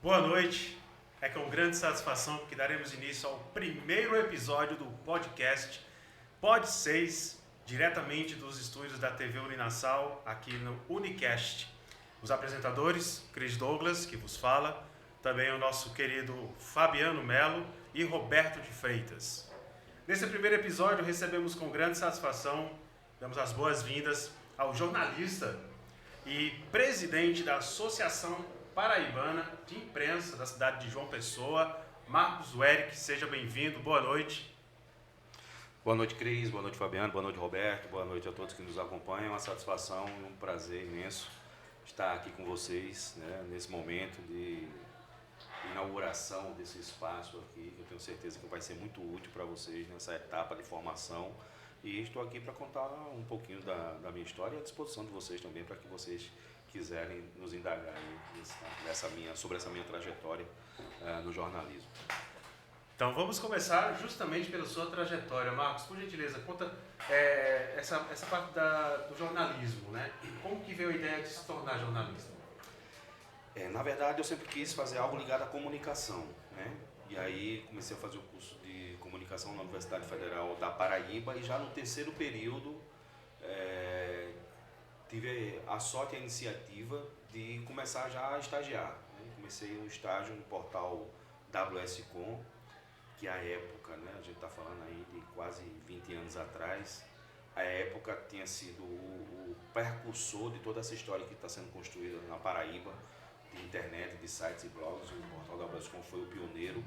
Boa noite, é com grande satisfação que daremos início ao primeiro episódio do podcast Pod 6, diretamente dos estúdios da TV Uninassal, aqui no Unicast. Os apresentadores, Cris Douglas, que vos fala, também o nosso querido Fabiano Melo e Roberto de Freitas. Nesse primeiro episódio recebemos com grande satisfação, damos as boas-vindas ao jornalista e presidente da Associação Paraibana de Imprensa da cidade de João Pessoa, Marcos Werick. Seja bem-vindo, boa noite. Boa noite, Cris, boa noite, Fabiano, boa noite, Roberto, boa noite a todos que nos acompanham. É uma satisfação e um prazer imenso estar aqui com vocês, né, nesse momento de inauguração desse espaço aqui, que eu tenho certeza que vai ser muito útil para vocês nessa etapa de formação. E estou aqui para contar um pouquinho da minha história e à disposição de vocês também, para que vocês quiserem nos indagar sobre essa minha trajetória no jornalismo. Então vamos começar justamente pela sua trajetória. Marcos, por gentileza, conta essa parte do jornalismo, né? Como que veio a ideia de se tornar jornalista? Na verdade, eu sempre quis fazer algo ligado à comunicação, né? E aí comecei a fazer o curso de comunicação na Universidade Federal da Paraíba e já no terceiro período tive a sorte e a iniciativa de começar já a estagiar, né? Comecei um estágio no portal WSCom, que à época, né, a gente está falando aí de quase 20 anos atrás, a época tinha sido o precursor de toda essa história que está sendo construída na Paraíba, de internet, de sites e blogs. O portal WSCom foi o pioneiro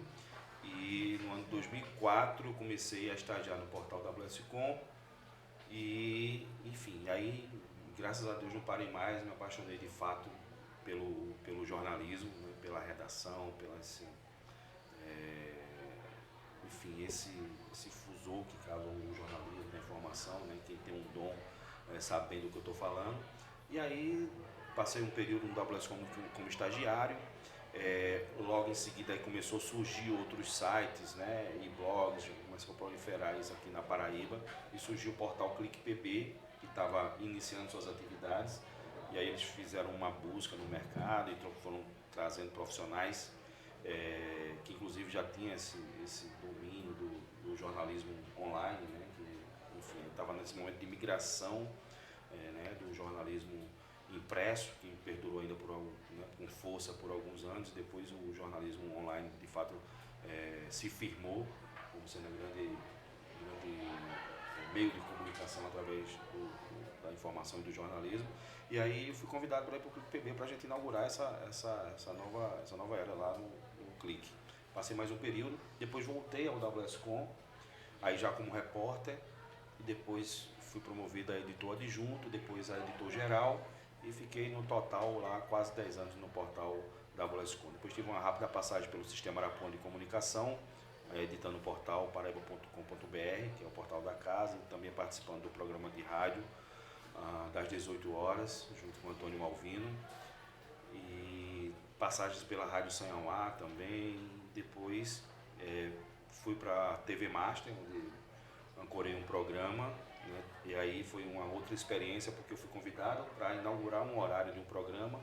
e no ano de 2004 eu comecei a estagiar no portal WSCom e, enfim, aí graças a Deus não parei mais, me apaixonei de fato pelo jornalismo, né, pela redação, esse fusor que causa o jornalismo, a informação, né, quem tem um dom sabendo do que eu estou falando. E aí passei um período no WSCom como estagiário, logo em seguida aí começou a surgir outros sites, né, e blogs, começou a proliferar isso aqui na Paraíba e surgiu o portal CliquePB, que estava iniciando suas atividades, e aí eles fizeram uma busca no mercado e foram trazendo profissionais que inclusive já tinha esse domínio do jornalismo online, né, que enfim estava nesse momento de migração né, do jornalismo impresso, que perdurou ainda com força por alguns anos. Depois o jornalismo online de fato se firmou como sendo um grande meio de comunicação através da informação e do jornalismo. E aí fui convidado para ir para o CliquePB para a gente inaugurar essa nova era lá no Clique. Passei mais um período, depois voltei ao WSCom, aí já como repórter, e depois fui promovido a editor adjunto, depois a editor geral, e fiquei no total lá quase 10 anos no portal WSCom. Depois tive uma rápida passagem pelo Sistema Arapuã de Comunicação, editando o portal paraiba.com.br, que é o portal da casa, e também participando do programa de rádio das 18 horas, junto com o Antônio Malvino, e passagens pela Rádio Sanhauá também. Depois fui para a TV Master, onde ancorei um programa, né? E aí foi uma outra experiência, porque eu fui convidado para inaugurar um horário de um programa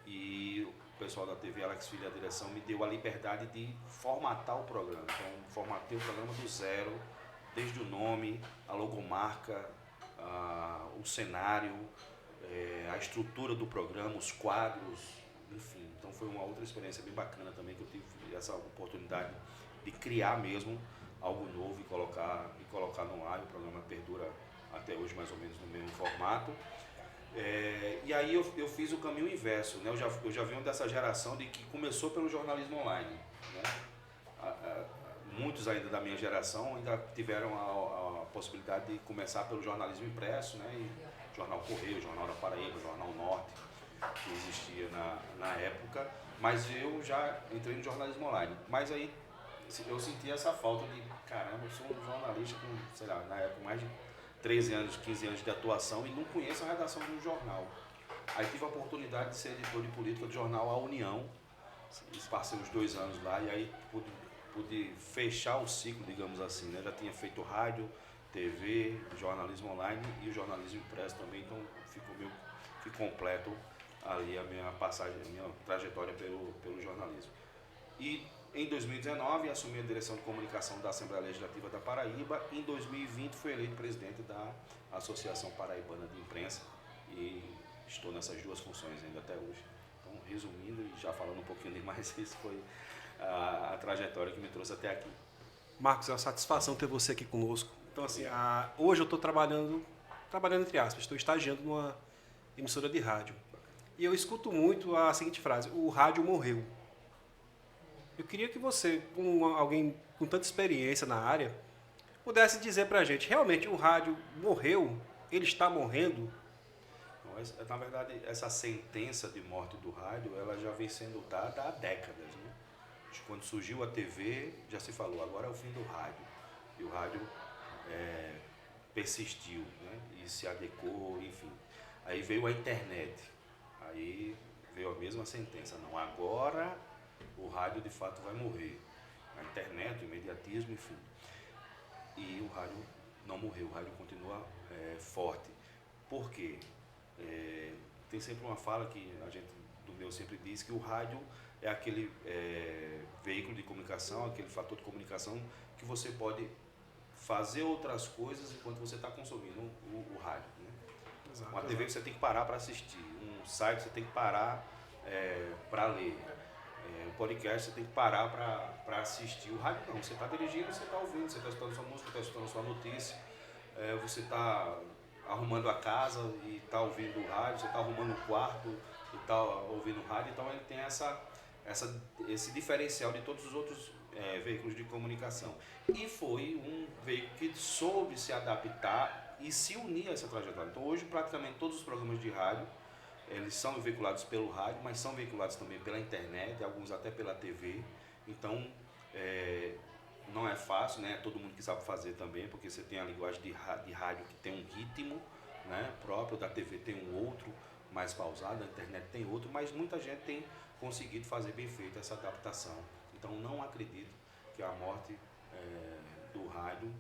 e o pessoal da TV Alex Filho, a direção, me deu a liberdade de formatar o programa. Então, formatei o programa do zero, desde o nome, a logomarca, o cenário, a estrutura do programa, os quadros, enfim. Então foi uma outra experiência bem bacana também, que eu tive essa oportunidade de criar mesmo algo novo e colocar no ar. O programa perdura até hoje mais ou menos no mesmo formato. E aí eu fiz o caminho inverso, né? Eu já venho dessa geração de que começou pelo jornalismo online, né? Muitos ainda da minha geração ainda tiveram a possibilidade de começar pelo jornalismo impresso, né? E Jornal Correio, Jornal da Paraíba, Jornal Norte, que existia na época, mas eu já entrei no jornalismo online. Mas aí eu senti essa falta de, caramba, eu sou um jornalista com, sei lá, na época mais de 13 anos, 15 anos de atuação e não conheço a redação de um jornal. Aí tive a oportunidade de ser editor de política do jornal A União, passei os 2 anos lá e aí pude fechar o ciclo, digamos assim, né? Já tinha feito rádio, TV, jornalismo online e o jornalismo impresso também, então ficou meio que completo ali a minha passagem, a minha trajetória pelo jornalismo. E em 2019 assumi a direção de comunicação da Assembleia Legislativa da Paraíba. Em 2020 fui eleito presidente da Associação Paraibana de Imprensa e estou nessas 2 funções ainda até hoje. Então, resumindo e já falando um pouquinho demais, isso foi a trajetória que me trouxe até aqui. Marcos, é uma satisfação ter você aqui conosco. Então, assim, hoje eu estou trabalhando entre aspas, estou estagiando numa emissora de rádio. E eu escuto muito a seguinte frase: o rádio morreu. Eu queria que você, como alguém com tanta experiência na área, pudesse dizer pra gente, realmente o rádio morreu? Ele está morrendo? Na verdade, essa sentença de morte do rádio, ela já vem sendo dada há décadas, né? Quando surgiu a TV, já se falou, agora é o fim do rádio. E o rádio persistiu, né? E se adequou, enfim. Aí veio a internet, aí veio a mesma sentença, não, agora o rádio de fato vai morrer. A internet, o imediatismo, enfim. E o rádio não morreu, o rádio continua forte. Por quê? Tem sempre uma fala que a gente do meu sempre diz que o rádio é aquele veículo de comunicação, aquele fator de comunicação que você pode fazer outras coisas enquanto você está consumindo o rádio, né? Exato, uma TV você tem que parar para assistir, um site você tem que parar para ler, um podcast você tem que parar para assistir. O rádio não, você está dirigindo, você está ouvindo, você está escutando sua música, está escutando sua notícia, você está arrumando a casa e está ouvindo o rádio, você está arrumando o quarto e está ouvindo o rádio, então ele tem esse diferencial de todos os outros veículos de comunicação. E foi um veículo que soube se adaptar e se unir a essa trajetória. Então hoje praticamente todos os programas de rádio, eles são veiculados pelo rádio, mas são veiculados também pela internet, alguns até pela TV. Então não é fácil, né? Todo mundo que sabe fazer também, porque você tem a linguagem de rádio que tem um ritmo, né, próprio, da TV tem um outro mais pausado, a internet tem outro, mas muita gente tem conseguido fazer bem feita essa adaptação. Então não acredito que a morte do rádio,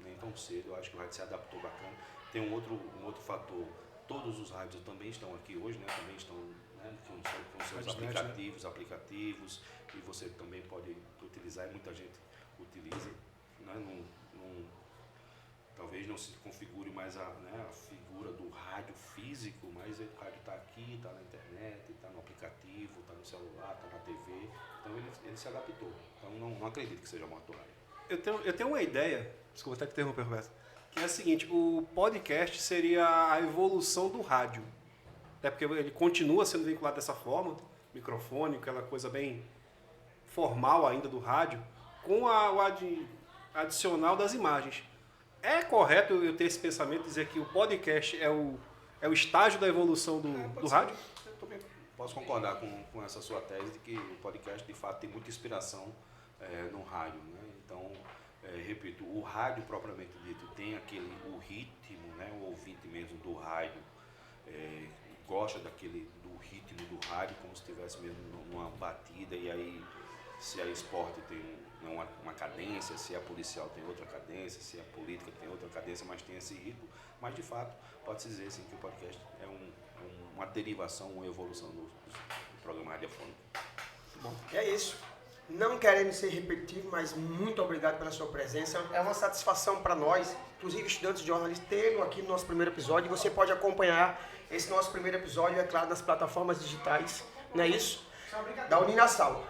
nem tão cedo, eu acho que o rádio se adaptou bacana. Tem um outro fator, todos os rádios também estão aqui hoje, né, também estão, né, com seus aplicativos, e você também pode utilizar, e muita gente utiliza, né, talvez não se configure mais a figura do rádio físico, mas o rádio está aqui, está na internet, está no aplicativo, está no celular, está na TV, então ele se adaptou. Então não acredito que seja morto do rádio. Eu tenho uma ideia, desculpa até que interromper, Roberto, que é a seguinte: o podcast seria a evolução do rádio. Até porque ele continua sendo vinculado dessa forma, microfone, aquela coisa bem formal ainda do rádio, com o adicional das imagens. É correto eu ter esse pensamento, dizer que o podcast é o estágio da evolução do rádio? Eu também posso concordar com essa sua tese de que o podcast, de fato, tem muita inspiração no rádio, né? Então, repito, o rádio propriamente dito tem o ritmo, né? O ouvinte mesmo do rádio gosta do ritmo do rádio, como se estivesse mesmo numa batida, e aí se a esporte tem uma cadência, se a policial tem outra cadência, se a política tem outra cadência, mas tem esse ritmo. Mas, de fato, pode-se dizer sim, que o podcast é uma derivação, uma evolução do programa radiofônico. Bom, é isso. Não querendo ser repetitivo, mas muito obrigado pela sua presença. É uma satisfação para nós, inclusive estudantes de jornalismo, tê-lo aqui no nosso primeiro episódio. E você pode acompanhar esse nosso primeiro episódio, é claro, nas plataformas digitais, não é isso? Da Uninasal.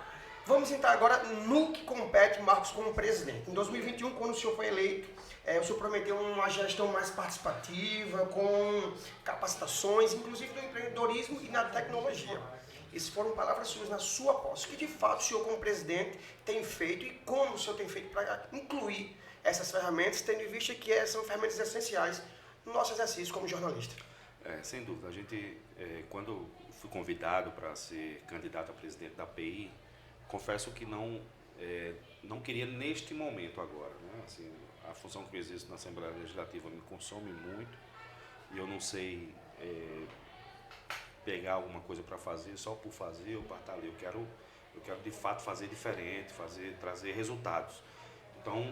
Vamos entrar agora no que compete Marcos como presidente. Em 2021, quando o senhor foi eleito, o senhor prometeu uma gestão mais participativa, com capacitações, inclusive no empreendedorismo e na tecnologia. Essas foram palavras suas na sua posse. O que de fato o senhor como presidente tem feito e como o senhor tem feito para incluir essas ferramentas, tendo em vista que são ferramentas essenciais no nosso exercício como jornalista? Sem dúvida. A gente, quando fui convidado para ser candidato a presidente da API, confesso que não queria neste momento agora, né? Assim, a função que eu exerço na Assembleia Legislativa me consome muito e eu não sei pegar alguma coisa para fazer só por fazer ou para estar ali. Eu Eu quero de fato fazer diferente, trazer resultados. Então,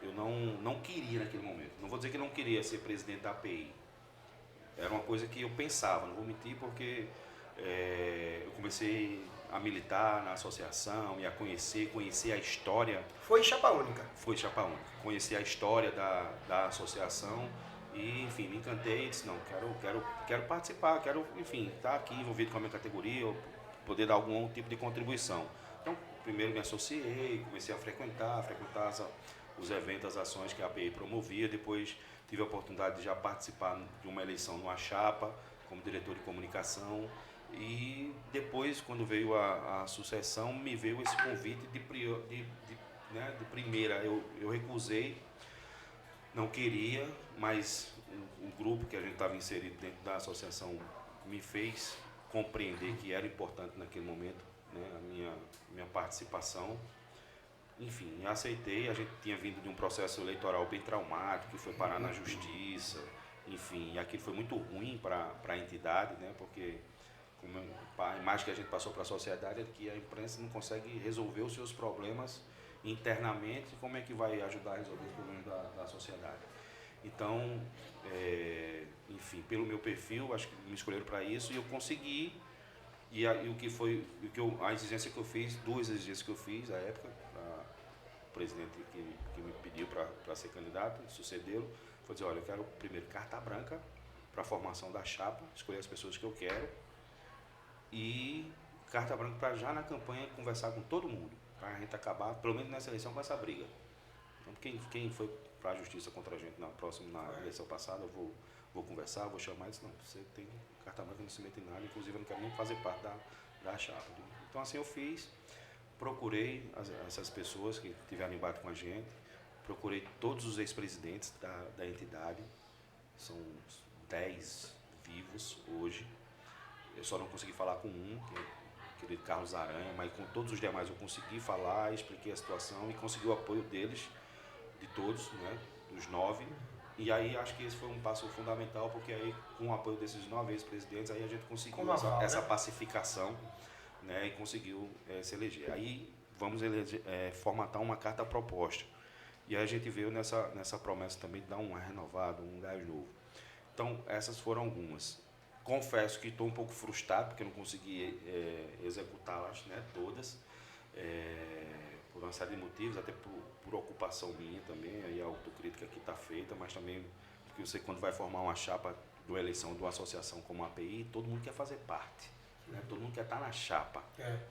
eu não queria naquele momento. Não vou dizer que eu não queria ser presidente da API. Era uma coisa que eu pensava, não vou mentir, porque eu comecei a militar na associação e a conhecer a história. Foi chapa única. Foi chapa única. Conheci a história da associação e, enfim, me encantei e disse, não, quero participar, quero, enfim, estar aqui envolvido com a minha categoria, poder dar algum tipo de contribuição. Então, primeiro me associei, comecei a frequentar os eventos, as ações que a API promovia, depois tive a oportunidade de já participar de uma eleição numa chapa, como diretor de comunicação, e depois, quando veio a sucessão, me veio esse convite de primeira. Eu recusei, não queria, mas o grupo que a gente estava inserido dentro da associação me fez compreender que era importante naquele momento, né, a minha participação. Enfim, aceitei. A gente tinha vindo de um processo eleitoral bem traumático, que foi parar na justiça, enfim, e aquilo foi muito ruim para a entidade, né, porque a imagem que a gente passou para a sociedade é que a imprensa não consegue resolver os seus problemas internamente, como é que vai ajudar a resolver os problemas da sociedade. Então, enfim, pelo meu perfil, acho que me escolheram para isso e eu consegui. E a exigência que eu fiz, duas exigências que eu fiz à época, o presidente que me pediu para ser candidato, sucedê-lo, foi dizer, olha, eu quero primeiro carta branca para a formação da chapa, escolher as pessoas que eu quero, e carta branca para já na campanha conversar com todo mundo, para a gente acabar, pelo menos nessa eleição, com essa briga. Então, quem foi para a justiça contra a gente na eleição passada, eu vou conversar, vou chamar e disse, não, você tem carta branca, não se mete em nada, inclusive eu não quero nem fazer parte da chapa. Então assim eu fiz, procurei essas pessoas que tiveram embate com a gente, procurei todos os ex-presidentes da entidade, são 10 vivos hoje, eu só não consegui falar com um, que é o querido Carlos Aranha, mas com todos os demais eu consegui falar, expliquei a situação e consegui o apoio deles, de todos, né, dos 9. E aí acho que esse foi um passo fundamental, porque aí com o apoio desses 9 ex-presidentes, aí a gente conseguiu essa pacificação, né, e conseguiu se eleger. Aí vamos formatar uma carta proposta. E aí a gente veio nessa promessa também de dar um renovado, um gás novo. Então essas foram algumas. Confesso que estou um pouco frustrado, porque não consegui executá-las, né, todas, por uma série de motivos, até por ocupação minha também, aí a autocrítica que está feita, mas também porque você, quando vai formar uma chapa de uma eleição de uma associação como a API, todo mundo quer fazer parte, né? Todo mundo quer estar na chapa,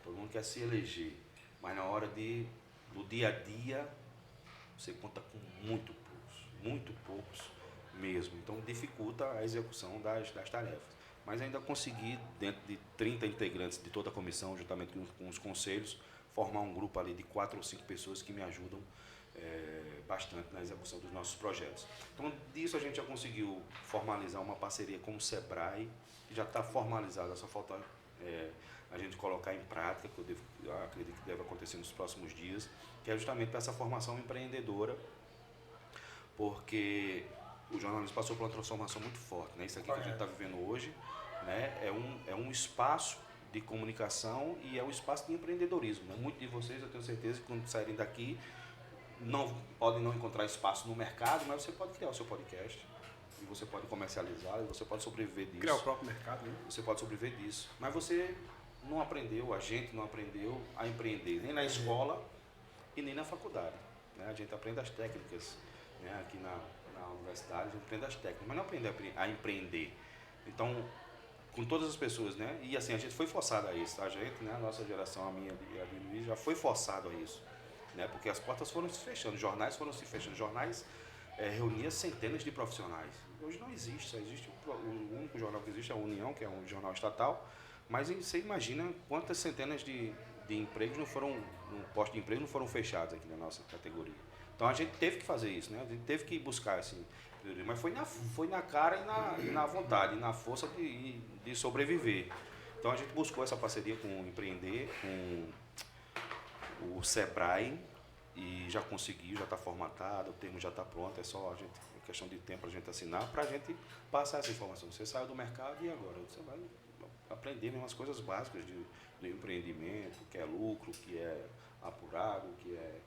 todo mundo quer se eleger, mas na hora do dia a dia, você conta com muito poucos mesmo, então dificulta a execução das tarefas. Mas ainda consegui, dentro de 30 integrantes de toda a comissão, juntamente com os conselhos, formar um grupo ali de 4 ou 5 pessoas que me ajudam bastante na execução dos nossos projetos. Então, disso a gente já conseguiu formalizar uma parceria com o Sebrae, que já está formalizada, só falta a gente colocar em prática, que eu acredito que deve acontecer nos próximos dias, que é justamente para essa formação empreendedora, porque o jornalismo passou por uma transformação muito forte, né? Isso aqui que a gente está vivendo hoje, né? É um espaço de comunicação e é um espaço de empreendedorismo, né? Muitos de vocês, eu tenho certeza, que quando saírem daqui, podem não encontrar espaço no mercado, mas você pode criar o seu podcast, e você pode comercializar, e você pode sobreviver disso. Criar o próprio mercado, né? Você pode sobreviver disso. Mas você não aprendeu, a gente não aprendeu a empreender, nem na escola e nem na faculdade, né? A gente aprende as técnicas, né? Aqui na universidade, a gente aprende as técnicas, mas não aprende a empreender. Então, com todas as pessoas, né? E assim, a gente foi forçado a isso, a gente, né? A nossa geração, a minha e a de Luiz, já foi forçado a isso, né? Porque as portas foram se fechando, jornais foram se fechando, jornais reuniam centenas de profissionais. Hoje não existe, só existe o único jornal que existe é a União, que é um jornal estatal, mas você imagina quantas centenas de empregos no posto de emprego não foram fechados aqui na nossa categoria. Então a gente teve que fazer isso, né? A gente teve que buscar assim, mas foi na cara e na vontade, na força de sobreviver. Então a gente buscou essa parceria com o Empreender, com o Sebrae, e já conseguiu, já está formatado, o termo já está pronto, é só questão de tempo para a gente assinar, para a gente passar essa informação. Você saiu do mercado e agora? Você vai aprender mesmo as coisas básicas do empreendimento, o que é lucro, o que é apurado, o que é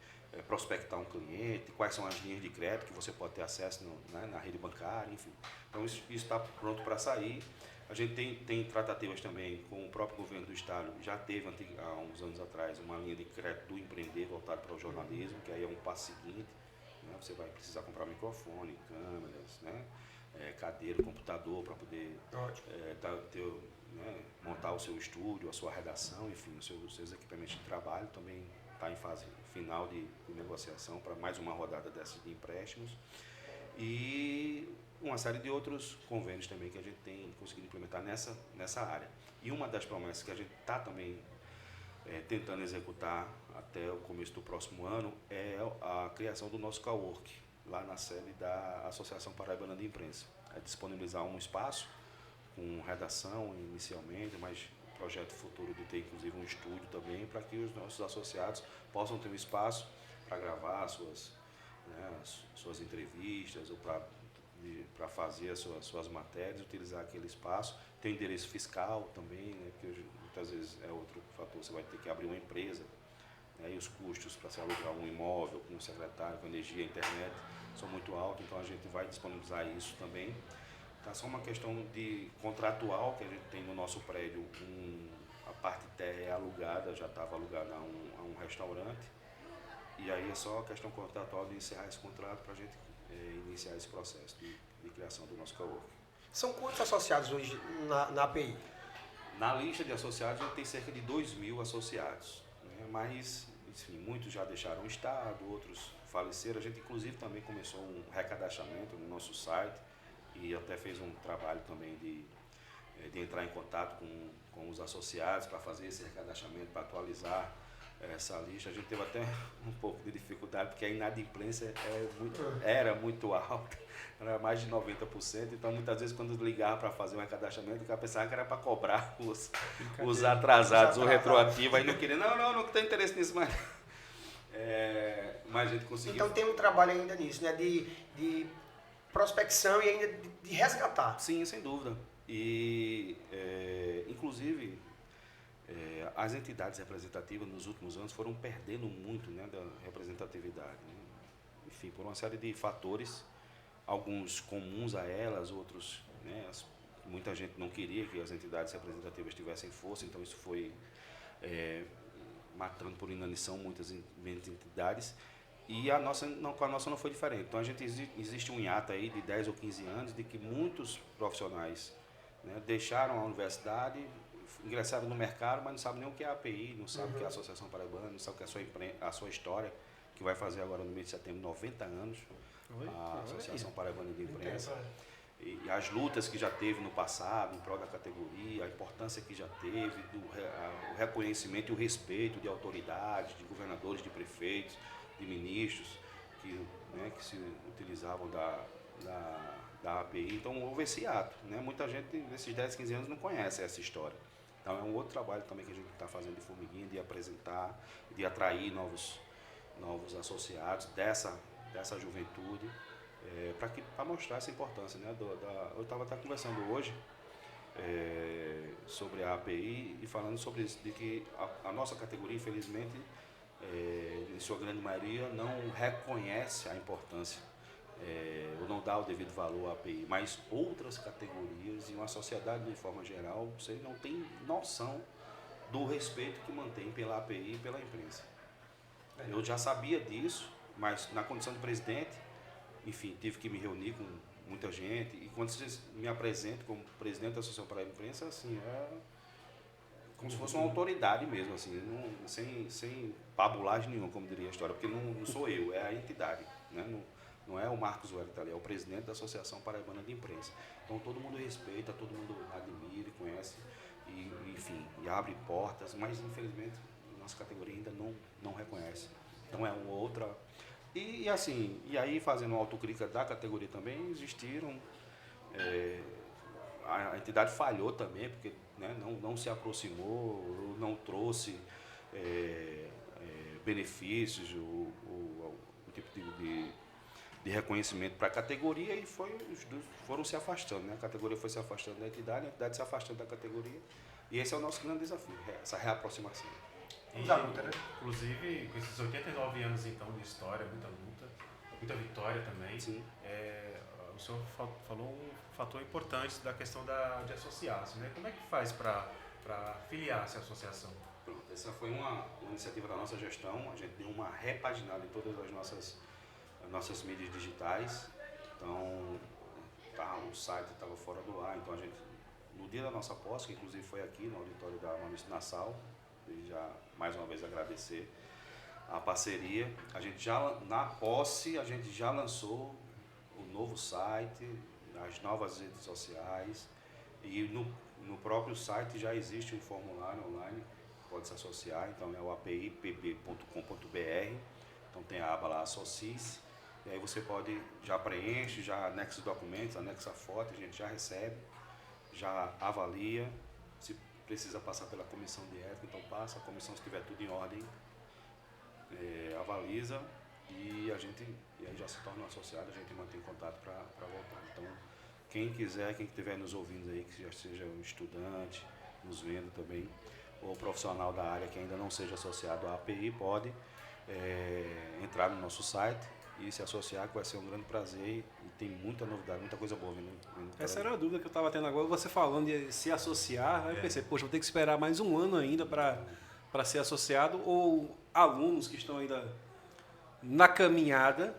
prospectar um cliente, quais são as linhas de crédito que você pode ter acesso na rede bancária, enfim. Então isso está pronto para sair. A gente tem tratativas também com o próprio governo do estado. Já teve há uns anos atrás uma linha de crédito do empreender voltado para o jornalismo, que aí é um passo seguinte. Né? Você vai precisar comprar microfone, câmeras, né? Cadeira, computador para poder montar o seu estúdio, a sua redação, enfim, os seus equipamentos de trabalho. Também está em fase final de negociação para mais uma rodada dessas de empréstimos. E uma série de outros convênios também que a gente tem conseguido implementar nessa área. E uma das promessas que a gente está também tentando executar até o começo do próximo ano é a criação do nosso cowork, lá na sede da Associação Paraibana de Imprensa. É disponibilizar um espaço com redação inicialmente, mas o projeto futuro de ter inclusive um estúdio também, para que os nossos associados possam ter um espaço para gravar suas entrevistas ou para fazer as suas matérias, utilizar aquele espaço. Tem o endereço fiscal também, né, que hoje, muitas vezes é outro fator, você vai ter que abrir uma empresa, né, e os custos para se alugar um imóvel, com um secretário, com energia, internet, são muito altos, então a gente vai disponibilizar isso também. Tá só uma questão de contratual que a gente tem no nosso prédio, a parte terra é alugada, já estava alugada a um restaurante, e aí é só a questão contratual de encerrar esse contrato para a gente iniciar esse processo de criação do nosso cowork. São quantos associados hoje na API? Na lista de associados, a gente tem cerca de 2.000 associados, né? Mas, enfim, muitos já deixaram o Estado, outros faleceram. A gente, inclusive, também começou um recadastramento no nosso site e até fez um trabalho também de entrar em contato com os associados para fazer esse recadastramento, para atualizar essa lista. A gente teve até um pouco de dificuldade, porque a inadimplência era muito alta, era mais de 90%, então muitas vezes quando ligava para fazer um recadastramento, o cara pensava que era para cobrar os atrasados, o retroativo, aí não queria, não tem interesse nisso mais. Mas a gente conseguiu. Então tem um trabalho ainda nisso, né, de prospecção e ainda de resgatar. Sim, sem dúvida. E, inclusive, as entidades representativas nos últimos anos foram perdendo muito, né, da representatividade, né? Enfim, por uma série de fatores, alguns comuns a elas, outros, né, muita gente não queria que as entidades representativas tivessem força, então isso foi matando por inanição muitas entidades, e com a nossa não foi diferente. Então existe um hiato aí de 10 ou 15 anos de que muitos profissionais, né, deixaram a universidade, ingressaram no mercado, mas não sabem nem o que é a API, não sabem o que é a Associação Paraibana, não sabem o que é a sua história, que vai fazer agora no mês de setembro 90 anos, a Associação Paraibana de Imprensa. E as lutas que já teve no passado em prol da categoria, a importância que já teve, o reconhecimento e o respeito de autoridades, de governadores, de prefeitos, de ministros que se utilizavam da API. Então houve esse ato, né? Muita gente nesses 10, 15 anos não conhece essa história. Então é um outro trabalho também que a gente está fazendo de formiguinha, de apresentar, de atrair novos associados dessa juventude, para mostrar essa importância, né? Eu estava até conversando hoje sobre a API e falando sobre isso, de que a nossa categoria, infelizmente, em sua grande maioria, não reconhece a importância, ou não dá o devido valor à API, mas outras categorias e uma sociedade de forma geral, você não tem noção do respeito que mantém pela API e pela imprensa. Eu já sabia disso, mas na condição de presidente, enfim, tive que me reunir com muita gente, e quando vocês me apresentam como presidente da Associação Paraibana de Imprensa, assim, como se fosse uma autoridade mesmo, assim, sem pabulagem nenhuma, como diria a história, porque não sou eu, é a entidade, né? Não é o Marcos Wellington que está ali, é o presidente da Associação Paraibana de Imprensa. Então todo mundo respeita, todo mundo admira e conhece, enfim, e abre portas, mas infelizmente nossa categoria ainda não reconhece. Então é uma outra. E assim, e aí fazendo uma autocrítica da categoria também, existiram. A entidade falhou também, porque, né, não se aproximou, não trouxe benefícios, o tipo de reconhecimento para a categoria e foram se afastando, né? A categoria foi se afastando da entidade, a entidade se afastando da categoria. E esse é o nosso grande desafio, essa reaproximação. E, inclusive, com esses 89 anos então de história, muita luta, muita vitória também. Sim. O senhor falou um fator importante da questão de associar-se, né? Como é que faz para filiar-se à associação? Pronto, essa foi uma iniciativa da nossa gestão, a gente deu uma repaginada em todas as nossas mídias digitais, então o site estava fora do ar, então a gente, no dia da nossa posse, que inclusive foi aqui no auditório da Maurício Nassau, e já mais uma vez agradecer a parceria, na posse a gente já lançou o novo site, as novas redes sociais, e no próprio site já existe um formulário online, pode se associar, então é o apipb.com.br, então tem a aba lá, associe-se, e aí você já preenche, já anexa os documentos, anexa a foto, a gente já recebe, já avalia, se precisa passar pela comissão de ética, então passa, a comissão, se tiver tudo em ordem, avaliza e aí já se torna um associado, a gente mantém contato para voltar. Então, quem estiver nos ouvindo aí, que já seja um estudante, nos vendo também, ou profissional da área que ainda não seja associado à API, pode entrar no nosso site e se associar, que vai ser um grande prazer e tem muita novidade, muita coisa boa vindo. Essa era a dúvida que eu estava tendo agora, você falando de se associar, aí eu pensei, poxa, vou ter que esperar mais um ano ainda para ser associado, ou alunos que estão ainda na caminhada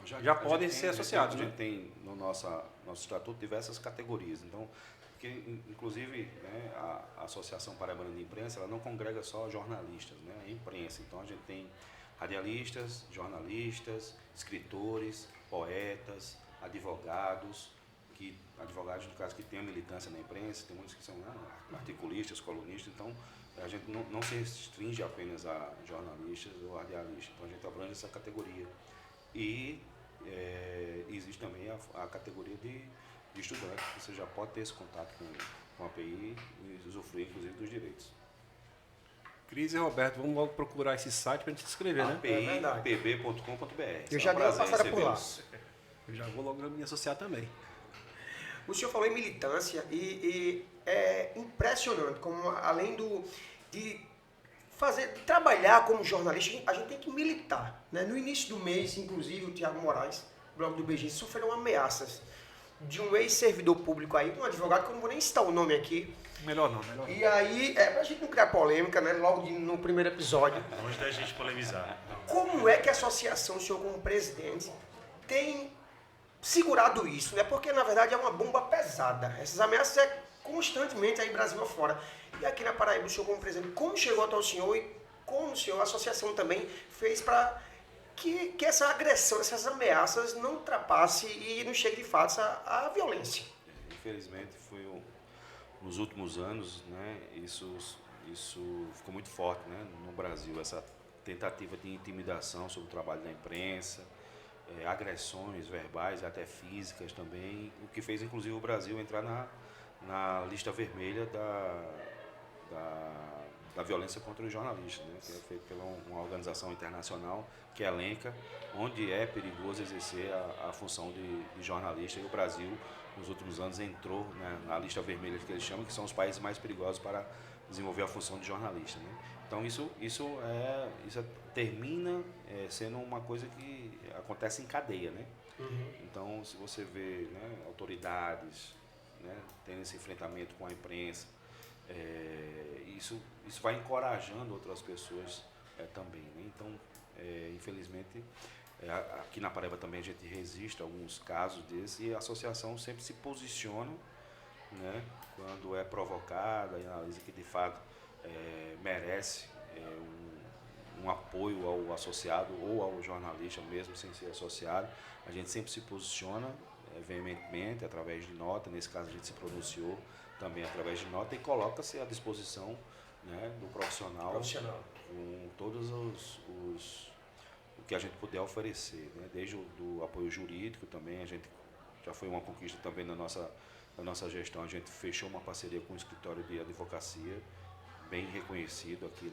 já podem ser associados, né? A né? gente tem no nosso estatuto diversas categorias, então, porque inclusive, né, a Associação Paraibana de Imprensa, ela não congrega só jornalistas, né, a imprensa, então a gente tem radialistas, jornalistas, escritores, poetas, advogados no caso que tem a militância na imprensa, tem muitos que são articulistas, colunistas, então a gente não se restringe apenas a jornalistas ou radialistas, então a gente abrange essa categoria. E existe também a categoria de estudante, que você já pode ter esse contato com a API e usufruir inclusive dos direitos. Cris e Roberto, vamos logo procurar esse site para a gente se inscrever, né? apipb.com.br. Eu já dei uma passada por lá. Eu já vou logo me associar também. O senhor falou em militância e é impressionante como, além de trabalhar como jornalista, a gente tem que militar, né? No início do mês, inclusive, o Tiago Moraes, bloco do BG, sofreram ameaças de um ex-servidor público aí, um advogado que eu não vou nem citar o nome aqui. Melhor não. E aí, pra gente não criar polêmica, né? Logo no primeiro episódio. Longe da gente polemizar. Como é que a associação, o senhor como presidente, tem segurado isso, né? Porque na verdade é uma bomba pesada. Essas ameaças é constantemente aí Brasil afora. E aqui na Paraíba, o senhor como presidente, como chegou até o senhor e como o senhor, a associação também fez para que essa agressão, essas ameaças não ultrapasse e não chegue de fato à violência? Infelizmente nos últimos anos, né, isso ficou muito forte, né, no Brasil, essa tentativa de intimidação sobre o trabalho da imprensa, agressões verbais, até físicas também, o que fez inclusive o Brasil entrar na lista vermelha da violência contra os jornalistas, né, que é feita por uma organização internacional que elenca onde é perigoso exercer a função de jornalista, e o Brasil nos últimos anos entrou, né, na lista vermelha que eles chamam, que são os países mais perigosos para desenvolver a função de jornalista, né? Então isso termina sendo uma coisa que acontece em cadeia, né? Uhum. Então se você vê, né, autoridades, né, tendo esse enfrentamento com a imprensa, isso vai encorajando outras pessoas também, né? Então infelizmente aqui na Paraíba também a gente resiste a alguns casos desses e a associação sempre se posiciona, né, quando é provocada e analisa que de fato merece um apoio ao associado ou ao jornalista mesmo sem ser associado. A gente sempre se posiciona veementemente através de nota, nesse caso a gente se pronunciou também através de nota e coloca-se à disposição, né, do profissional com todos o que a gente puder oferecer, né? Desde do apoio jurídico também, a gente já foi uma conquista também na nossa gestão, a gente fechou uma parceria com um escritório de advocacia bem reconhecido aqui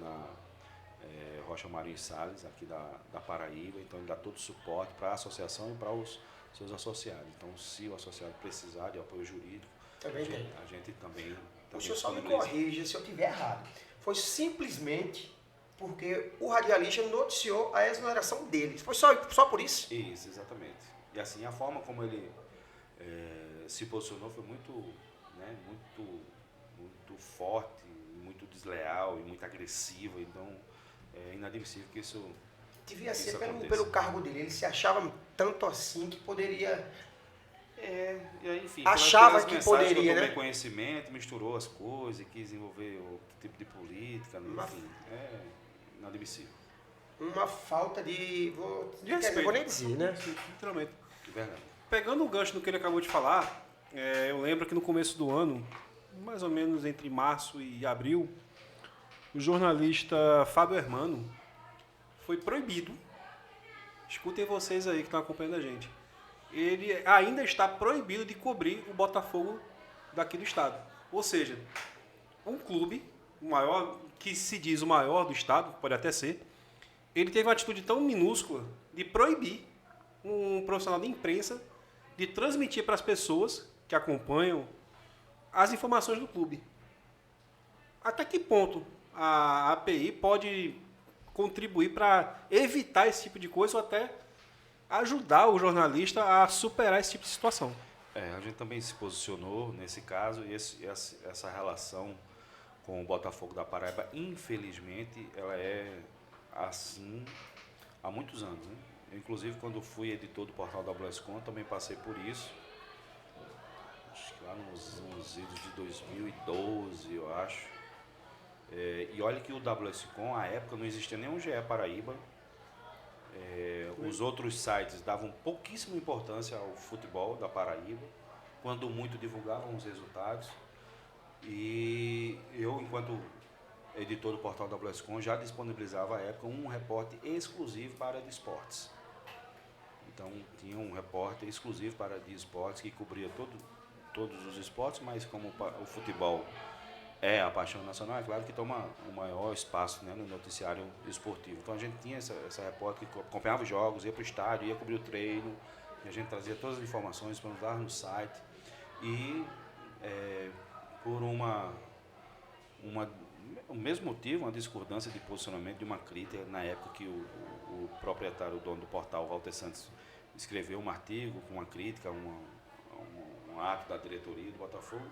Rocha Marinho Salles, aqui da Paraíba. Então ele dá todo o suporte para a associação e para os seus associados. Então, se o associado precisar de apoio jurídico, a gente também o senhor só me disponibiliza. corrija se eu estiver errado. Foi simplesmente porque o radialista noticiou a exoneração dele. Foi só por isso? Isso, exatamente. E assim, a forma como ele se posicionou foi muito, né, muito forte, muito desleal e muito agressivo. Então, é inadmissível que isso devia ser aconteça. pelo cargo dele. Ele se achava tanto assim que poderia... e aí, enfim, achava pelas que mensagens poderia, eu tomei né? conhecimento, misturou as coisas, quis envolver outro tipo de política, enfim, é inadmissível. Uma falta de... respeito. vou nem dizer, né? Literalmente. De verdade. Pegando o gancho no que ele acabou de falar, eu lembro que no começo do ano, mais ou menos entre março e abril, o jornalista Fábio Hermano foi proibido. Escutem vocês aí que estão acompanhando a gente. Ele ainda está proibido de cobrir o Botafogo daqui do estado. Ou seja, um clube, o maior, que se diz o maior do estado, pode até ser, ele teve uma atitude tão minúscula de proibir um profissional de imprensa de transmitir para as pessoas que acompanham as informações do clube. Até que ponto a API pode contribuir para evitar esse tipo de coisa ou até ajudar o jornalista a superar esse tipo de situação? A gente também se posicionou nesse caso e essa relação com o Botafogo da Paraíba, infelizmente, ela é assim há muitos anos, né? Eu, inclusive, quando fui editor do portal WSCom, também passei por isso. Acho que lá nos idos de 2012, eu acho. E olha que o WSCom, à época, não existia nenhum GE Paraíba. Os outros sites davam pouquíssima importância ao futebol da Paraíba, quando muito divulgavam os resultados. E eu, enquanto editor do portal WSCom, já disponibilizava à época um repórter exclusivo para a área de esportes. Então, tinha um repórter exclusivo para a área de esportes que cobria todos os esportes, mas como o futebol é a paixão nacional, é claro que toma um maior espaço, né, no noticiário esportivo. Então a gente tinha essa repórter que acompanhava os jogos, ia para o estádio, ia cobrir o treino, e a gente trazia todas as informações para nos dar no site. E por o mesmo motivo, uma discordância de posicionamento, de uma crítica, na época que o proprietário, o dono do portal, Walter Santos, escreveu um artigo com uma crítica, um ato da diretoria do Botafogo,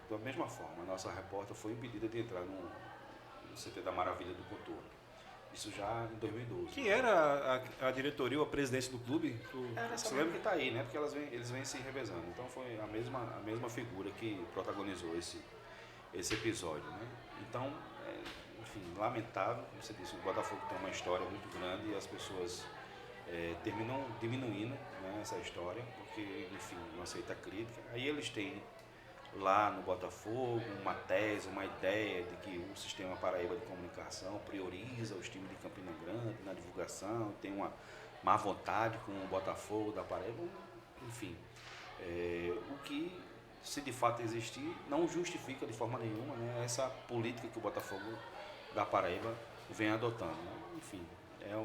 da mesma forma, a nossa repórter foi impedida de entrar no CT da Maravilha do Contorno. Isso já em 2012. Quem era a diretoria ou a presidência do clube? Era essa mesmo que está aí, né? Porque eles vêm se revezando. Então foi a mesma figura que protagonizou esse episódio, né? Então, enfim, lamentável, como você disse, o Botafogo tem uma história muito grande e as pessoas terminam diminuindo, né, essa história, porque, enfim, não aceita crítica. Aí eles têm lá no Botafogo uma tese, uma ideia de que o sistema Paraíba de comunicação prioriza os times de Campina Grande na divulgação, tem uma má vontade com o Botafogo da Paraíba, enfim. O que, se de fato existir, não justifica de forma nenhuma, né, essa política que o Botafogo da Paraíba vem adotando, né? Enfim, é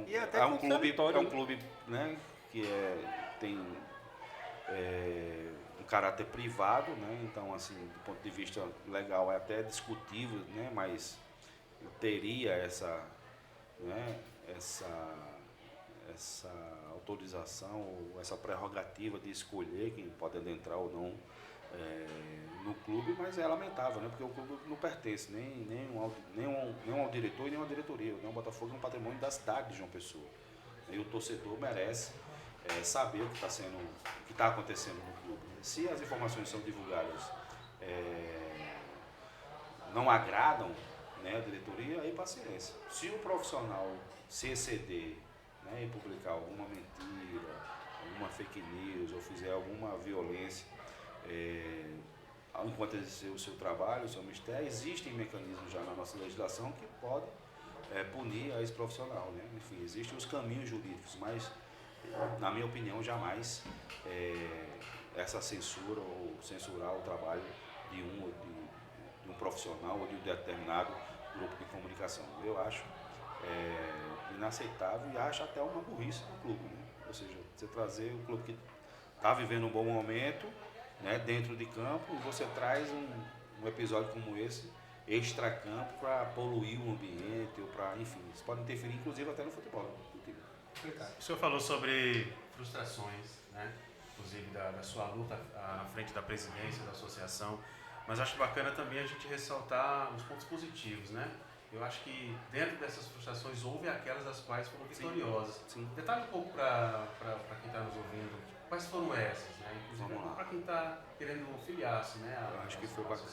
um clube, né, que tem um caráter privado, né? Então, assim, do ponto de vista legal é até discutível, né? Mas teria essa autorização ou essa prerrogativa de escolher quem pode adentrar ou não no clube, mas é lamentável, né? Porque o clube não pertence nem ao diretor e nem à diretoria. O Botafogo é um patrimônio da cidade de João Pessoa. E o torcedor merece saber o que está acontecendo no clube. Se as informações são divulgadas não agradam, né, a diretoria, aí paciência. Se o profissional se exceder, né, e publicar alguma mentira, alguma fake news ou fizer alguma violência enquanto exercer o seu trabalho, o seu mistério, existem mecanismos já na nossa legislação que podem punir a esse profissional, né? Enfim, existem os caminhos jurídicos, mas, na minha opinião, jamais essa censura ou censurar o trabalho de um profissional ou de um determinado grupo de comunicação. Eu acho inaceitável e acho até uma burrice do clube, né? Ou seja, você trazer o clube que está vivendo um bom momento, né, dentro de campo, e você traz um episódio como esse, extra-campo, para poluir o ambiente, ou para, enfim, isso pode interferir inclusive até no futebol do time. O senhor falou sobre frustrações, né? Inclusive da sua luta à frente da presidência da associação, mas acho bacana também a gente ressaltar os pontos positivos, né? Eu acho que dentro dessas frustrações houve aquelas das quais foram vitoriosas. Sim. Detalhe um pouco para quem está nos ouvindo, quais foram essas, né? Inclusive para quem está querendo filiar-se, né? Eu acho que foi bacana.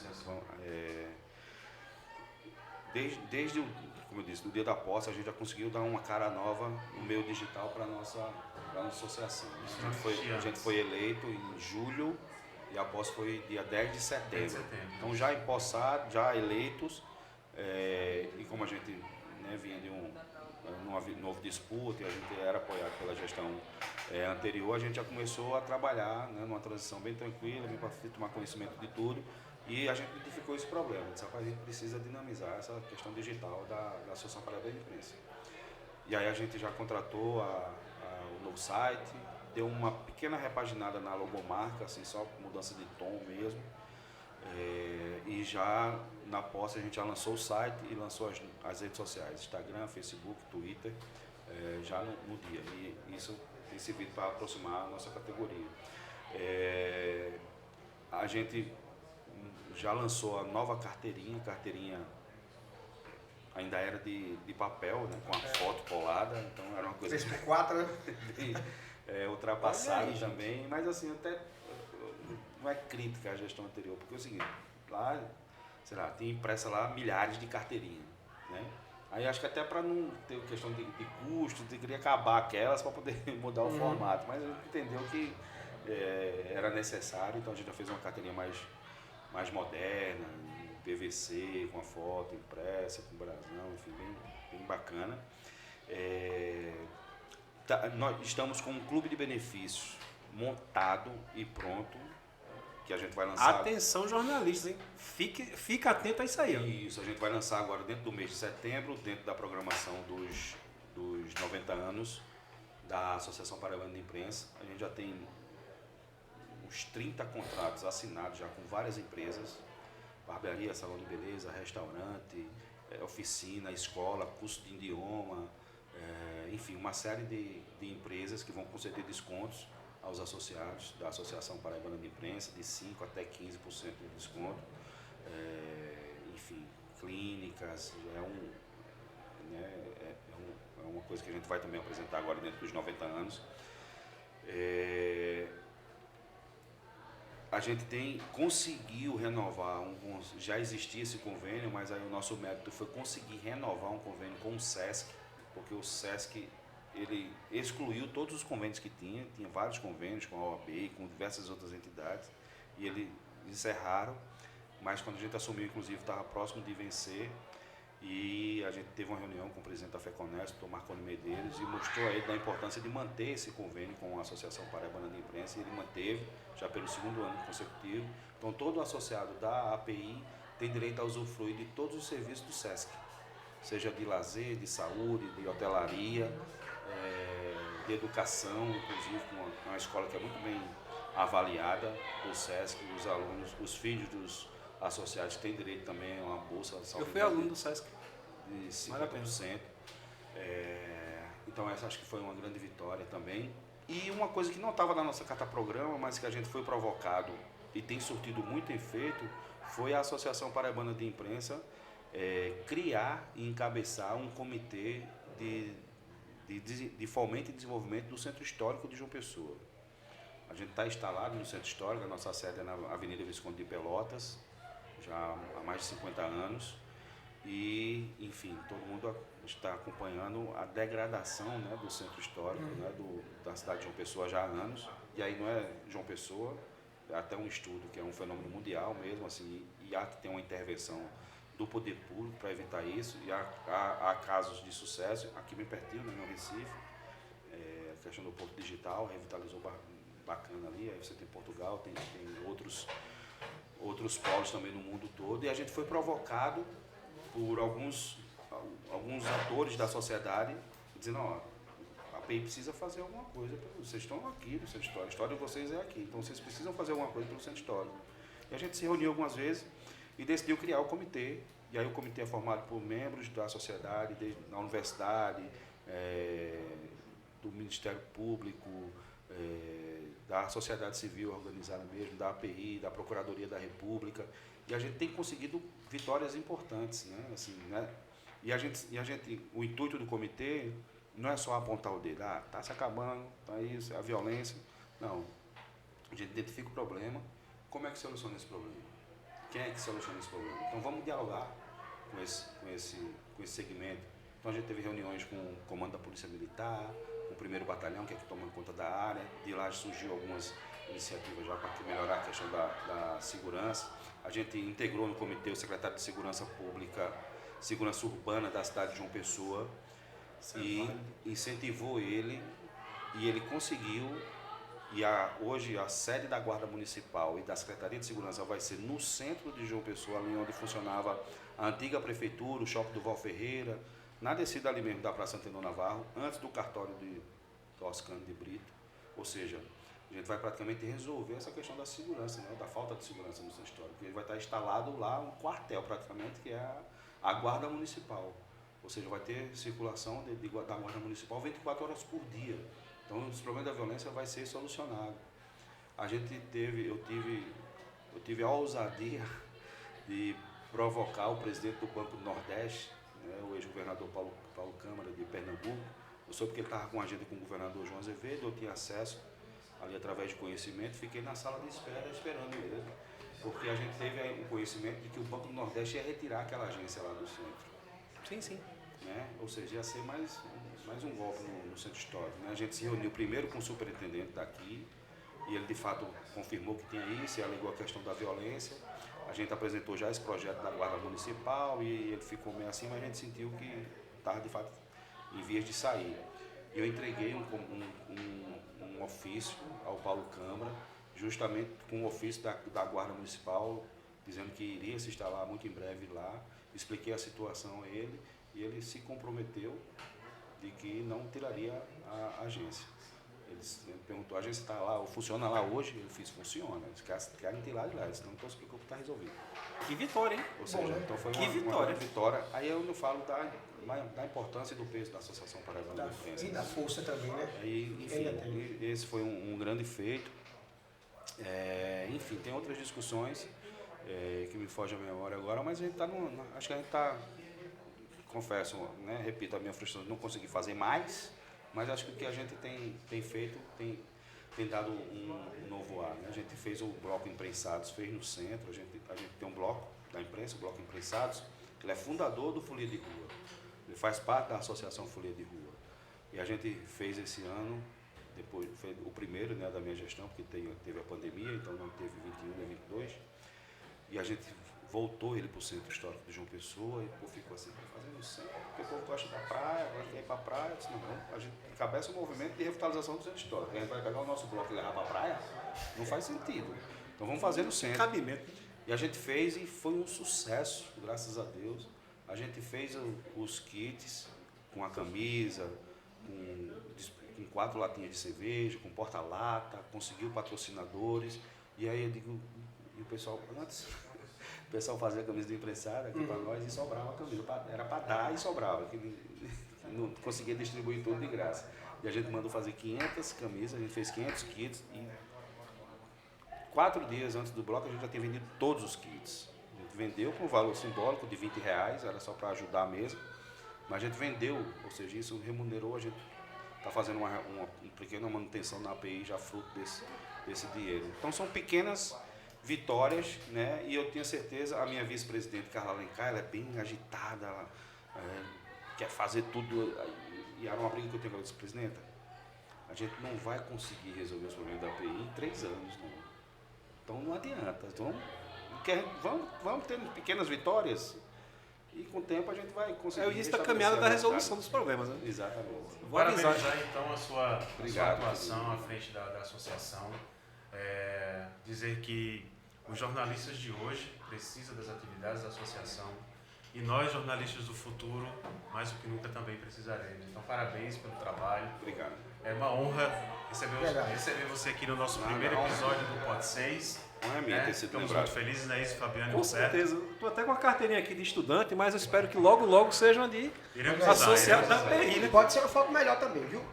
Desde como eu disse, do dia da posse, a gente já conseguiu dar uma cara nova no meio digital para a nossa associação. Né? A gente foi eleito em julho e a posse foi dia 10 de setembro. Então já empossados, já eleitos, e como a gente, né, vinha de uma nova disputa e a gente era apoiado pela gestão anterior, a gente já começou a trabalhar, né, numa transição bem tranquila, bem para tomar conhecimento de tudo. E a gente identificou esse problema. Disse, rapaz, a gente precisa dinamizar essa questão digital da Associação Paraibana de Imprensa. E aí a gente já contratou o novo site, deu uma pequena repaginada na logomarca, assim, só mudança de tom mesmo. E já na posse a gente já lançou o site e lançou as redes sociais, Instagram, Facebook, Twitter, já no dia. E isso tem servido para aproximar a nossa categoria. A gente já lançou a nova carteirinha ainda era de papel, né, com a foto colada, então era uma coisa 3x4, né? ultrapassada também, mas assim, até não é crítica à gestão anterior, porque é o seguinte, lá, sei lá, tem impressa lá milhares de carteirinhas, né? Aí acho que até para não ter questão de custo, de queria acabar aquelas para poder mudar o formato, mas a gente entendeu que era necessário, então a gente já fez uma carteirinha mais moderna, em PVC, com a foto impressa, com brasão, enfim, bem bacana. Nós estamos com um clube de benefícios montado e pronto, que a gente vai lançar. Atenção, jornalistas, hein? Fica atento a isso aí. Ó. Isso, a gente vai lançar agora dentro do mês de setembro, dentro da programação dos 90 anos da Associação Paraibana de Imprensa. A gente já tem uns 30 contratos assinados já com várias empresas, barbearia, salão de beleza, restaurante, oficina, escola, curso de idioma, enfim, uma série de empresas que vão conceder descontos aos associados da Associação Paraibana de Imprensa, de 5% até 15% de desconto, enfim, clínicas, é uma coisa que a gente vai também apresentar agora dentro dos 90 anos. A gente conseguiu renovar, já existia esse convênio, mas aí o nosso mérito foi conseguir renovar um convênio com o SESC, porque o SESC ele excluiu todos os convênios que tinha vários convênios com a OAB e com diversas outras entidades, e eles encerraram, mas quando a gente assumiu, inclusive, estava próximo de vencer, e a gente teve uma reunião com o presidente da FECONESP, o Marconi Medeiros, e mostrou a ele da importância de manter esse convênio com a Associação Paraibana de Imprensa, e ele manteve, já pelo segundo ano consecutivo. Então, todo associado da API tem direito a usufruir de todos os serviços do SESC, seja de lazer, de saúde, de hotelaria, de educação, inclusive uma escola que é muito bem avaliada do SESC, os alunos, os filhos dos associados têm direito também a uma bolsa. Eu fui aluno do SESC. De 50%. Então essa acho que foi uma grande vitória também. E uma coisa que não estava na nossa carta-programa, mas que a gente foi provocado e tem surtido muito efeito, foi a Associação Paraibana de Imprensa criar e encabeçar um comitê de fomento e desenvolvimento do Centro Histórico de João Pessoa. A gente está instalado no Centro Histórico, a nossa sede é na Avenida Visconde de Pelotas, já há mais de 50 anos, e, enfim, todo mundo está acompanhando a degradação, né, do Centro Histórico, né, da cidade de João Pessoa já há anos, e aí não é João Pessoa, é até um estudo que é um fenômeno mundial mesmo, assim, e há que ter uma intervenção do poder público para evitar isso, e há casos de sucesso, aqui bem pertinho, no Recife, a questão do Porto Digital, revitalizou bacana ali, aí você tem Portugal, tem outros polos também no mundo todo, e a gente foi provocado por alguns atores da sociedade dizendo, ó, a API precisa fazer alguma coisa, vocês estão aqui no Centro Histórico, a história de vocês é aqui, então vocês precisam fazer alguma coisa pelo Centro Histórico. E a gente se reuniu algumas vezes e decidiu criar o comitê, e aí o comitê é formado por membros da sociedade, da universidade, do Ministério Público, da sociedade civil organizada mesmo, da API, da Procuradoria da República, e a gente tem conseguido vitórias importantes, né? Assim, né? E a gente, o intuito do comitê não é só apontar o dedo, está se acabando, tá isso, a violência. Não. A gente identifica o problema. Como é que soluciona esse problema? Quem é que soluciona esse problema? Então vamos dialogar com esse segmento. Então a gente teve reuniões com o comando da Polícia Militar, com o 1º Batalhão, que é que toma conta da área. De lá surgiu algumas iniciativas já para melhorar a questão da segurança. A gente integrou no comitê o secretário de Segurança Pública, Segurança Urbana da cidade de João Pessoa, e incentivou ele, e ele conseguiu, e hoje a sede da Guarda Municipal e da Secretaria de Segurança vai ser no centro de João Pessoa, ali onde funcionava a antiga prefeitura, o shopping do Val Ferreira, na descida ali mesmo da Praça Antenor Navarro, antes do cartório de Toscano de Brito. Ou seja, a gente vai praticamente resolver essa questão da segurança, né, da falta de segurança no centro histórico. Ele vai estar instalado lá um quartel praticamente, que é a Guarda Municipal. Ou seja, vai ter circulação da Guarda Municipal 24 horas por dia. Então, esse problema da violência vai ser solucionado. Eu tive a ousadia de provocar o presidente do Banco do Nordeste, né, o ex-governador Paulo Câmara de Pernambuco. Eu soube que ele estava com agenda com o governador João Azevedo, eu tinha acesso ali através de conhecimento, fiquei na sala de espera esperando ele, porque a gente teve o conhecimento de que o Banco do Nordeste ia retirar aquela agência lá do centro. Sim. Né? Ou seja, ia ser mais um golpe no centro histórico. Né? A gente se reuniu primeiro com o superintendente daqui, e ele de fato confirmou que tinha isso, e alegou a questão da violência. A gente apresentou já esse projeto da Guarda Municipal, e ele ficou meio assim, mas a gente sentiu que estava de fato em vias de sair. Eu entreguei um ofício ao Paulo Câmara, justamente com o ofício da Guarda Municipal, dizendo que iria se instalar muito em breve lá. Expliquei a situação a ele, e ele se comprometeu de que não tiraria a agência. Ele perguntou, a agência está lá, funciona lá hoje? Eu fiz, funciona. Eles querem tirar de lá, eles não estão se preocupando, está resolvido. Que vitória, hein? Ou seja, então foi uma vitória. Aí eu não falo da importância e do peso da Associação Paraibana de Imprensa. E da força também, né? Aí, enfim, esse foi um grande feito. Enfim, tem outras discussões que me fogem à memória agora, mas a gente está acho que a gente está, confesso, né, repito a minha frustração de não conseguir fazer mais, mas acho que o que a gente tem feito tem dado um novo ar. Né? A gente fez o bloco Imprensados, fez no centro, a gente tem um bloco da imprensa, o bloco Imprensados, ele é fundador do Folia de Rua, ele faz parte da Associação Folia de Rua. E a gente fez esse ano, depois foi o primeiro, né, da minha gestão, porque teve a pandemia, então não teve 21 nem 22, e a gente voltou ele para o Centro Histórico de João Pessoa, e o povo ficou assim, fazendo no centro, porque o povo gosta da praia, gosta de ir para a praia. Eu disse, não, a gente encabeça um movimento de revitalização do Centro Histórico. A gente vai pegar o nosso bloco e levar para a praia? Não faz sentido. Então vamos fazer no centro. Cabimento. E a gente fez e foi um sucesso, graças a Deus. A gente fez os kits com a camisa, com 4 latinhas de cerveja, com porta-lata, conseguiu patrocinadores. E aí eu digo, e o pessoal, antes... O pessoal fazia a camisa do empresário aqui para nós e sobrava a camisa. Era para dar e sobrava, que não conseguia distribuir tudo de graça. E a gente mandou fazer 500 camisas, a gente fez 500 kits e 4 dias antes do bloco a gente já tinha vendido todos os kits. A gente vendeu com um valor simbólico de R$20, era só para ajudar mesmo. Mas a gente vendeu, ou seja, isso remunerou, a gente está fazendo uma pequena manutenção na API já fruto desse dinheiro. Então são pequenas vitórias, né? E eu tenho certeza, a minha vice-presidente Carla Alencar, ela é bem agitada, ela quer fazer tudo, e era uma briga que eu tenho com a vice-presidenta. A gente não vai conseguir resolver os problemas da API em 3 anos, não. Então não adianta. Então, vamos ter pequenas vitórias e com o tempo a gente vai conseguir. É o início da caminhada da resolução dos problemas, né? Exatamente. Vou parabenizar então a sua atuação à frente da associação. Dizer que os jornalistas de hoje precisam das atividades da associação, e nós, jornalistas do futuro, mais do que nunca também precisaremos. Então, parabéns pelo trabalho. Obrigado. É uma honra receber você aqui no nosso primeiro episódio do Pod 6. Não é minha ter sido Estamos lembrado. muito felizes, não é isso, Fabiano e Com Roberto? certeza. Estou até com a carteirinha aqui de estudante, mas eu espero que logo, logo sejam de Iremos associado usar, da iremos usar. PI, né? Pode ser uma foto melhor também, viu?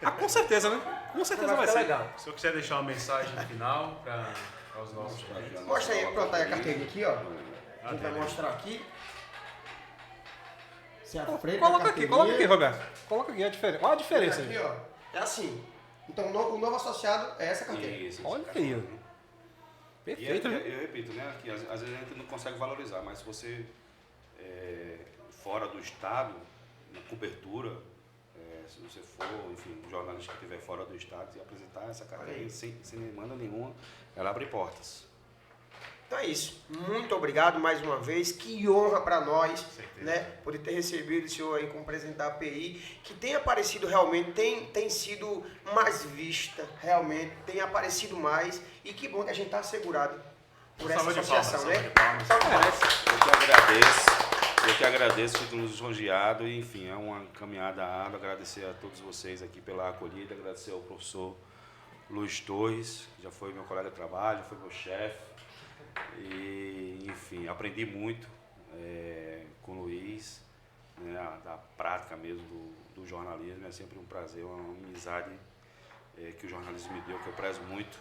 Ah, com certeza, né? Com certeza vai ficar ser. legal. Se eu quiser deixar uma mensagem final para os nossos ouvintes. Mostra aí, pronto, aí a carteirinha aqui, ó. A gente vai mostrar aqui. Se a frente da Coloca aqui, carteirinha. Roberto. Coloca aqui a diferença. Olha a diferença Aqui, aí. ó. É assim. Então o novo associado é essa carteira. Isso. Olha aí, ó. E Perfeito, eu, né? eu repito, né? Que às vezes a gente não consegue valorizar, mas se você fora do estado, na cobertura, se você for, enfim, um jornalista que estiver fora do estado e apresentar essa carteira sem demanda nenhuma, ela abre portas. Então é isso. Muito obrigado mais uma vez. Que honra para nós, certeza. né? Poder ter recebido o senhor aí como presidente da API, que tem aparecido realmente, tem sido mais vista, realmente, tem aparecido mais. E que bom que a gente está assegurado por essa Salva de associação, palmas, né? salva de palmas. Salve de palmas. Eu que agradeço, fico lisonjeado e, enfim, é uma caminhada árdua. Agradecer a todos vocês aqui pela acolhida, agradecer ao professor Luiz Torres, que já foi meu colega de trabalho, já foi meu chefe. E, enfim, aprendi muito com o Luiz, né, da prática mesmo do jornalismo. É sempre um prazer, uma amizade que o jornalismo me deu, que eu prezo muito.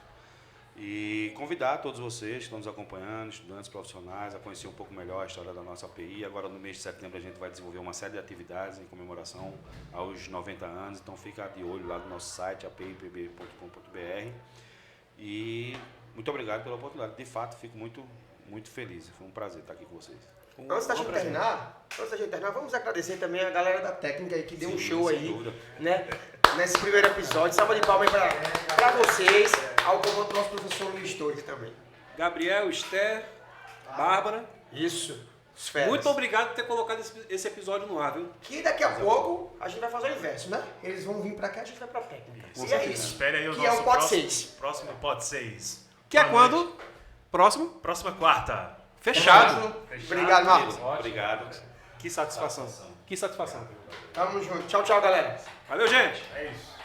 E convidar todos vocês que estão nos acompanhando, estudantes profissionais, a conhecer um pouco melhor a história da nossa API. Agora, no mês de setembro, a gente vai desenvolver uma série de atividades em comemoração aos 90 anos. Então, fica de olho lá no nosso site, apipb.com.br. E muito obrigado pela oportunidade. De fato, fico muito, muito feliz. Foi um prazer estar aqui com vocês. Antes da gente terminar, vamos agradecer também a galera da técnica aí que deu um show sem aí, dúvida. né? Nesse primeiro episódio. Salva de palmas aí pra vocês, ao como o nosso professor Luiz Torres também. Gabriel, Esther, Bárbara. Isso. Os feras. Muito obrigado por ter colocado esse episódio no ar, viu? Que daqui a pouco a gente vai fazer o inverso, né? Eles vão vir pra cá e a gente vai pra técnica. E é isso. Espere aí o Que é nosso o Pod 6. próximo Pod 6. Que é Boa noite. quando? Próximo? Próxima quarta. Fechado. Obrigado, Marcos. Obrigado. Que satisfação. Que satisfação. Tamo junto. Tchau, tchau, galera. Valeu, gente. É isso.